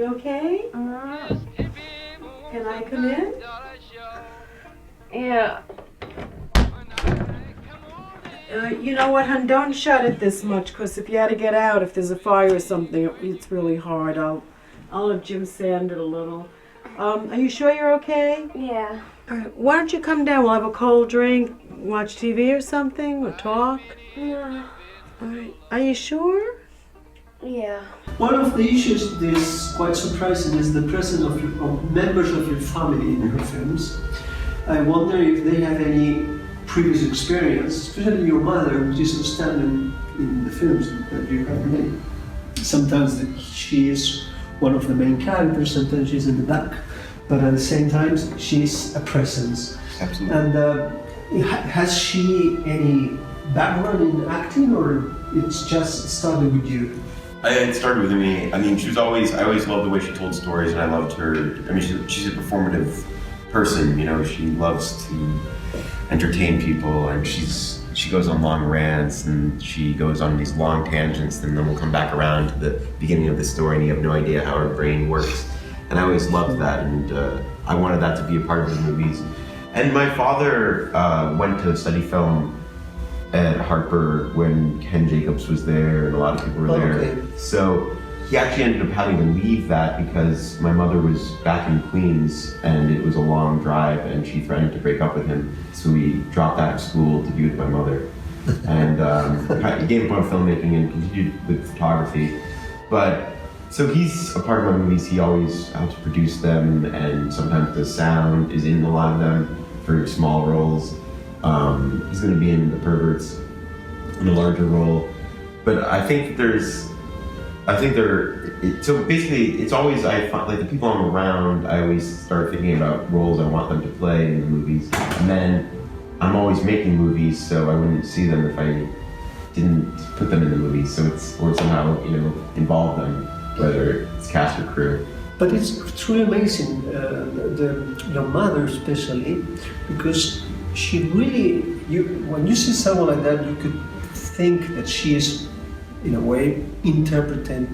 You okay? Can I come in? Yeah. You know what, hon? Don't shut it this much, because if you had to get out, if there's a fire or something, it's really hard. I'll have Jim sand it a little. Are you sure you're okay? Yeah. All right. Why don't you come down? We'll have a cold drink, watch TV or something, or talk. No. All right. Are you sure? Yeah. One of the issues that is quite surprising is the presence of members of your family in her films. I wonder if they have any previous experience, especially your mother, which is outstanding in the films that you have made. Sometimes she is one of the main characters, sometimes she's in the back, but at the same time, she's a presence. Absolutely. And has she any background in acting, or it's just started with you? It started with me. I mean, I always loved the way she told stories, and I loved her. I mean, she's a performative person, you know, she loves to entertain people, and she goes on long rants, and she goes on these long tangents, and then we'll come back around to the beginning of the story, and you have no idea how her brain works. And I always loved that, and I wanted that to be a part of the movies. And my father went to study film at Harper when Ken Jacobs was there, and a lot of people were there. Okay. So he actually ended up having to leave that because my mother was back in Queens, and it was a long drive, and she threatened to break up with him. So we dropped out of school to be with my mother. And he gave up on filmmaking and continued with photography. But so he's a part of my movies. He always helps produce them, and sometimes the sound is in a lot of them for small roles. He's going to be in The Perverts in a larger role. But I think so basically it's always, I find, like, the people I'm around, I always start thinking about roles I want them to play in the movies. And then I'm always making movies, so I wouldn't see them if I didn't put them in the movies. So or somehow, you know, involve them, whether it's cast or crew. But it's truly amazing, your mother especially, because she really, when you see someone like that, you could think that she is, in a way, interpreting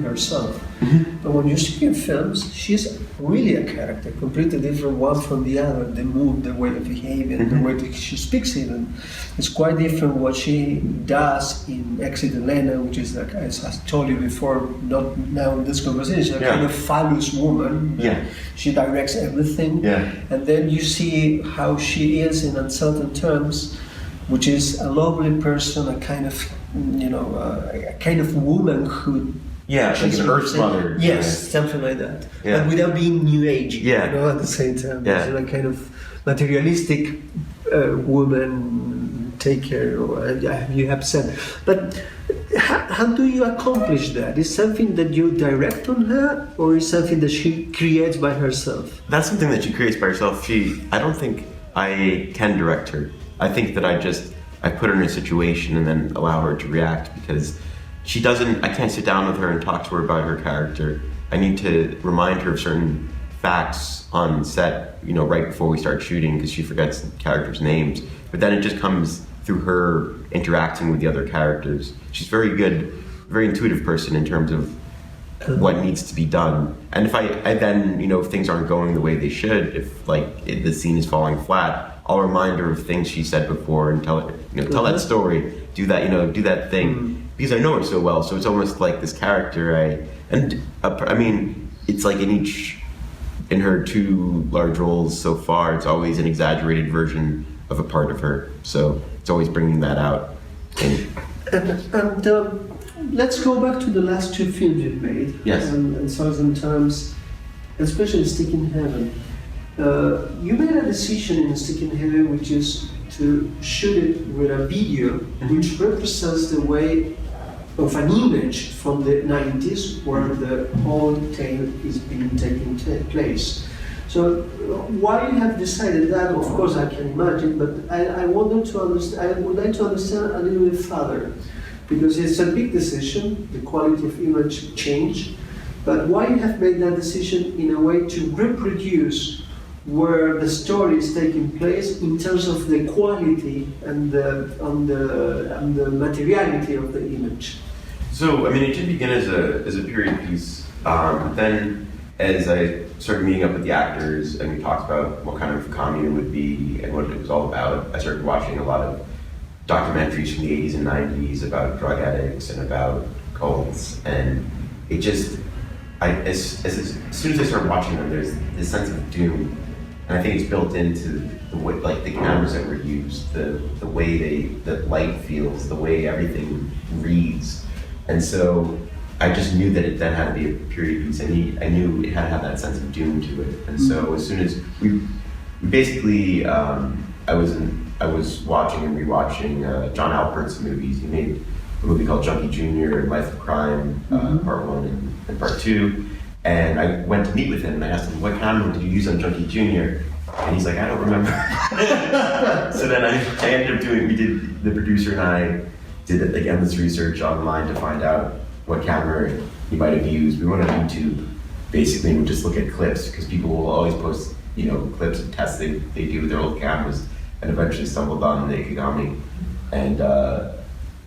herself. Mm-hmm. But when you see her films, she's really a character, completely different one from the other. The mood, the way of behaving, Mm-hmm. the way that she speaks even. It's quite different what she does in Exit Elena, which is, like, as I told you before, not now in this conversation, a kind of phallus woman. Yeah. She directs everything. Yeah. And then you see how she is in Uncertain Terms, which is a lovely person, a kind of, you know, a kind of womanhood. Yeah, like an Earth Mother. Yes, something like that. Yeah. But without being New Age, Yeah. you know, at the same time. Yeah. It's a kind of materialistic woman, take care, or you have said. But how do you accomplish that? Is something that you direct on her, or is something that she creates by herself? That's something that she creates by herself. I don't think I can direct her. I think that I put her in a situation and then allow her to react, because I can't sit down with her and talk to her about her character. I need to remind her of certain facts on set, you know, right before we start shooting, because she forgets the characters' names. But then it just comes through her interacting with the other characters. She's very good, very intuitive person in terms of what needs to be done. And if I then, you know, if things aren't going the way they should, if the scene is falling flat, I'll remind her of things she said before and tell her, you know, tell that story, do that thing, because I know her so well. So it's almost like this character. I mean, it's like in her two large roles so far, it's always an exaggerated version of a part of her. So it's always bringing that out. And let's go back to the last two films you've made. Yes. And Certain Terms, especially Stick in Heaven. You made a decision in Stick in Heaven, which is to shoot it with a video which represents the way of an image from the 90s where the whole tale is being taking place. So why you have decided that, of course I can imagine, but I wanted to understand, I would like to understand a little bit further, because it's a big decision, the quality of image change, but why you have made that decision in a way to reproduce where the story is taking place in terms of the quality and the materiality of the image. So, I mean, it did begin as a period piece Then, as I started meeting up with the actors and we talked about what kind of commune it would be and what it was all about, I started watching a lot of documentaries from the 80s and 90s about drug addicts and about cults, and it just, as soon as I started watching them, there's this sense of doom, and I think it's built into the way, like the cameras that were used, the way the light feels, the way everything reads, and so I just knew that it then had to be a period piece. I knew it had to have that sense of doom to it, and so as soon as we basically, I was watching and rewatching John Alpert's movies. He made a movie called Junkie Jr. and Life of Crime, Part 1 and Part 2. And I went to meet with him and I asked him, what camera did you use on Junkie Jr.? And he's like, I don't remember. So then I ended up the producer and I did like endless research online to find out what camera he might have used. We went on YouTube basically and would just look at clips because people will always post, clips of tests they do with their old cameras, and eventually stumbled on the Ikigami. And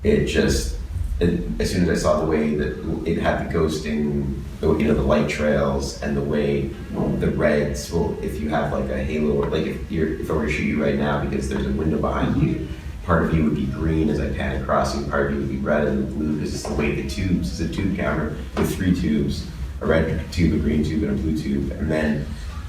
as soon as I saw the way that it had the ghosting, the light trails, and the way the reds, well, if you have like a halo, or like if I were to shoot you right now because there's a window behind you, part of you would be green as I pan across you, part of you would be red and blue, because it's the way the tubes, it's a tube camera with 3 tubes, a red tube, a green tube, and a blue tube, and then,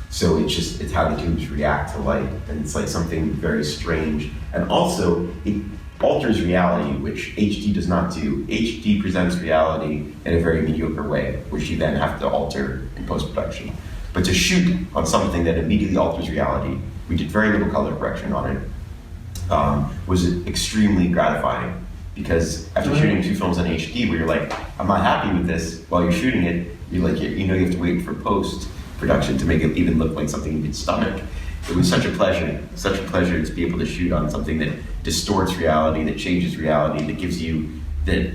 so it's how the tubes react to light, and it's like something very strange, and also it alters reality, which HD does not do. HD presents reality in a very mediocre way, which you then have to alter in post-production. But to shoot on something that immediately alters reality, we did very little color correction on it, was extremely gratifying. Because after shooting 2 films on HD where you're like, I'm not happy with this, while you're shooting it, you're like, you have to wait for post-production to make it even look like something you could stomach. It was such a pleasure to be able to shoot on something that distorts reality, that changes reality, that gives you, that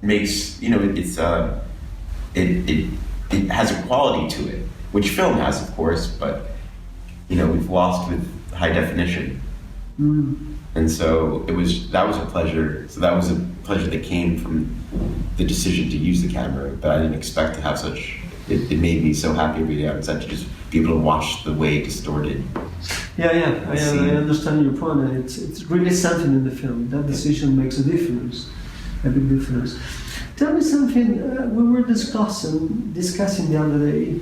makes, it has a quality to it, which film has, of course, but, we've lost with high definition. And so that was a pleasure. So that was a pleasure that came from the decision to use the camera, but I didn't expect to have such. It made me so happy every day outside to just be able to watch the way distorted. I understand your point, and it's really something in the film. That decision makes a difference, a big difference. Tell me something. We were discussing the other day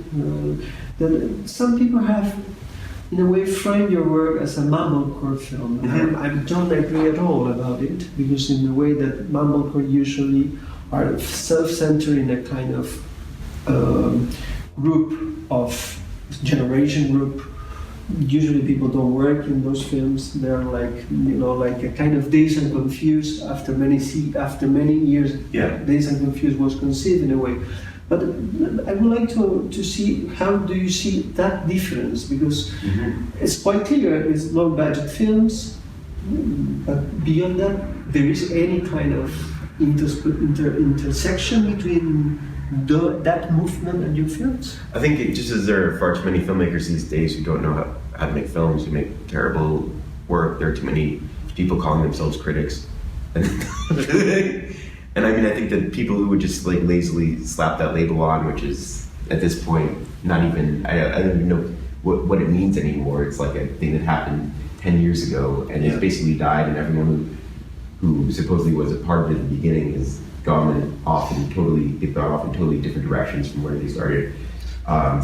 that some people have, in a way, framed your work as a mumblecore film. Mm-hmm. I don't agree at all about it, because in the way that mumblecore usually are self-centered in a kind of generation group. Usually people don't work in those films. They're like, like a kind of Dazed and Confused after many years. Yeah. Dazed and Confused was conceived in a way. But I would like to see, how do you see that difference? Because it's quite clear it's low budget films, but beyond that, there is any kind of intersection between that movement and your films? I think just as there are far too many filmmakers these days who don't know how to make films, who make terrible work, there are too many people calling themselves critics. And I mean, I think that people who would just like lazily slap that label on, which is at this point not even, I don't even know what it means anymore. It's like a thing that happened 10 years ago and it's basically died, and everyone who supposedly was a part of it at the beginning has gone off in totally different directions from where they started.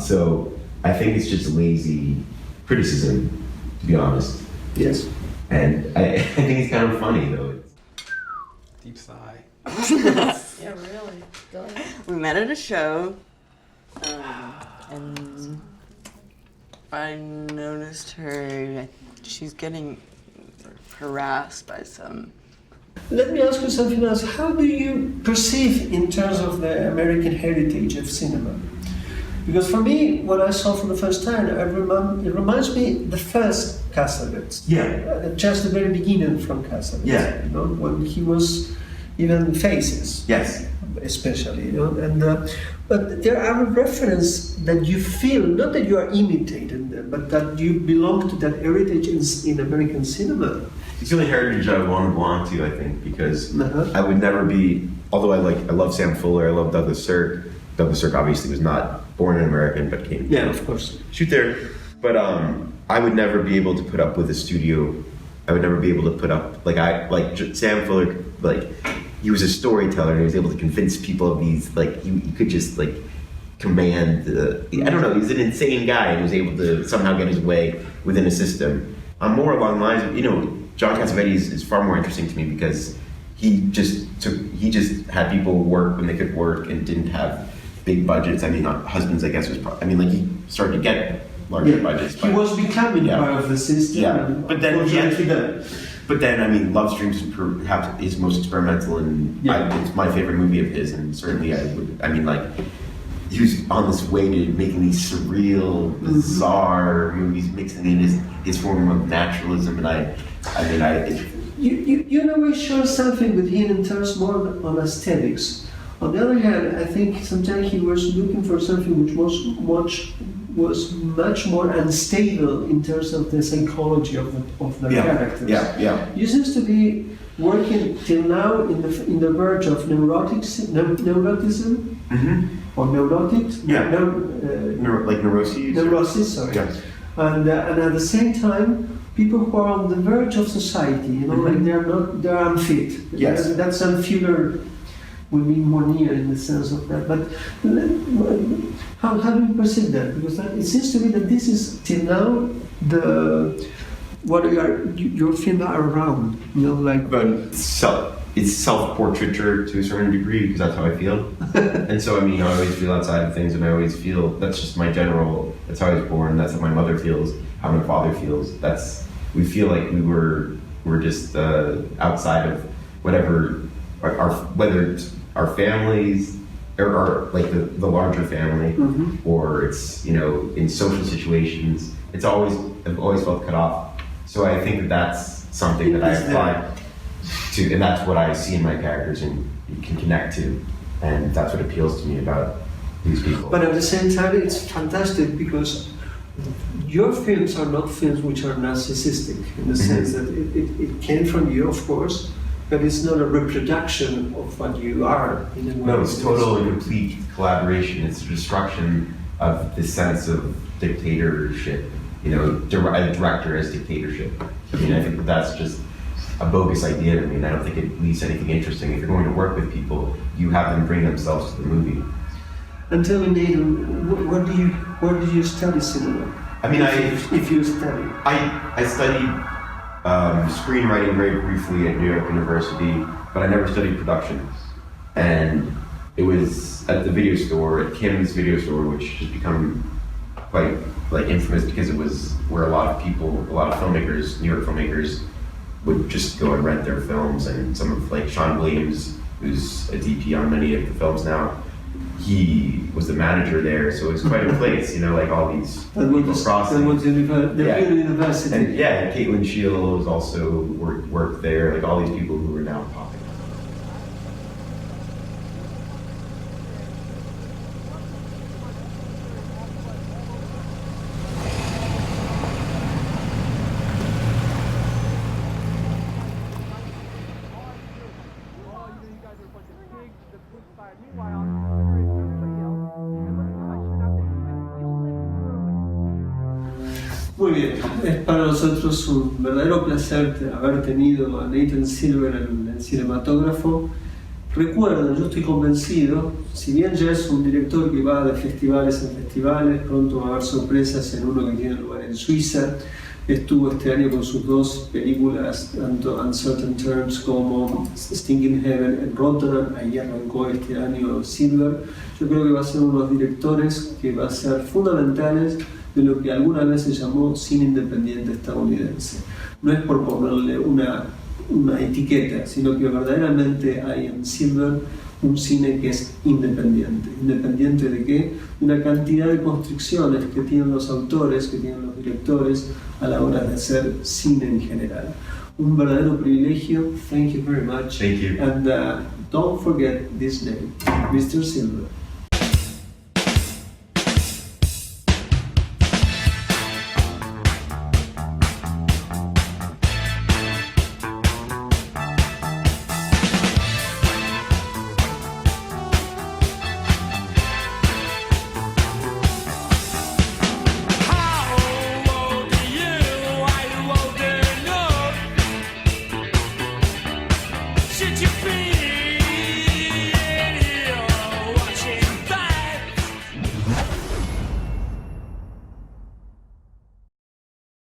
So I think it's just lazy criticism, to be honest. Yes. And I think it's kind of funny though. Deep sigh. Yeah, really. Go ahead. We met at a show, and I noticed her. She's getting harassed by some. Let me ask you something else. How do you perceive in terms of the American heritage of cinema? Because for me, what I saw for the first time, it reminds me the first Cassavetes. Yeah. Just the very beginning from Cassavetes. Yeah. When he was even Faces. Yes. Especially, and but there are references that you feel, not that you are imitating them, but that you belong to that heritage in American cinema. It's the only heritage I want to belong to, I think, because I would never be, although I love Sam Fuller, I love Douglas Sirk, Douglas Sirk obviously was not born an American, but came Yeah, of course. shoot there. But I would never be able to put up with a studio. I would never be able to put up Sam Fuller. Like, he was a storyteller, and he was able to convince people of these. Like, he could just like command. I don't know. He was an insane guy, and he was able to somehow get his way within a system. More along the lines of, John Cassavetes is far more interesting to me because he just had people work when they could work and didn't have big budgets. I mean, Husbands, I guess, was he started to get larger budgets. He was becoming part of the system. Yeah, but then I mean, Love Streams is perhaps his most experimental, and it's my favorite movie of his. And certainly, he was on this way to making these surreal, bizarre movies, mixing in his form of naturalism, and You never show something with him in terms more on aesthetics. On the other hand, I think sometimes he was looking for something which was much more unstable in terms of the psychology of the characters. Yeah. You seems to be working till now in the verge of neuroticism or neurotics. Like neuroses. Neurosis, sorry. Yeah. And at the same time, people who are on the verge of society, like they're unfit. Yes. That's Sam Fuller would be more near in the sense of that. But how do you perceive that? Because it seems to me that this is till now your film are around. But it's self-portraiture to a certain degree because that's how I feel. And so, I mean, I always feel outside of things, and I always feel that's just my general. That's how I was born. That's how my mother feels. How my father feels. We feel like we're just outside of whatever whether it's our families or like the larger family, or it's in social situations. I've always felt cut off. So I think that's something that I apply to, and that's what I see in my characters and can connect to, and that's what appeals to me about these people. But at the same time, it's fantastic because your films are not films which are narcissistic in the sense that it came from you, of course, but it's not a reproduction of what you are in a way. No, it's total and complete collaboration. It's a destruction of the sense of dictatorship. A director as dictatorship. I mean, I think that's just a bogus idea to me, and I don't think it leads to anything interesting. If you're going to work with people, you have them bring themselves to the movie. And tell me, Nathan, where do you study cinema? I mean, if you study. I studied screenwriting very briefly at New York University, but I never studied production. And it was at the video store, at Kim's video store, which has become quite infamous because it was where a lot of filmmakers, New York filmmakers, would just go and rent their films. And some of Sean Williams, who's a DP on many of the films now, he was the manager there, so it was quite a place, all these people crossing. That was the university. And Caitlin Shields also worked there, all these people who are now popping up. Muy bien, es para nosotros un verdadero placer haber tenido a Nathan Silver en el Cinematógrafo. Recuerden, yo estoy convencido, si bien ya es un director que va de festivales en festivales, pronto va a haber sorpresas en uno que tiene lugar en Suiza. Estuvo este año con sus dos películas, tanto Uncertain Terms como Stinking Heaven en Rotterdam. Ahí arrancó este año Silver. Yo creo que va a ser uno de los directores que va a ser fundamentales de lo que alguna vez se llamó cine independiente estadounidense. No es por ponerle una etiqueta, sino que verdaderamente hay en Silver un cine que es independiente. ¿Independiente de qué? De una cantidad de constricciones que tienen los autores, que tienen los directores a la hora de hacer cine en general. Un verdadero privilegio. Thank you very much. Thank you. And don't forget this name, Mr. Silver.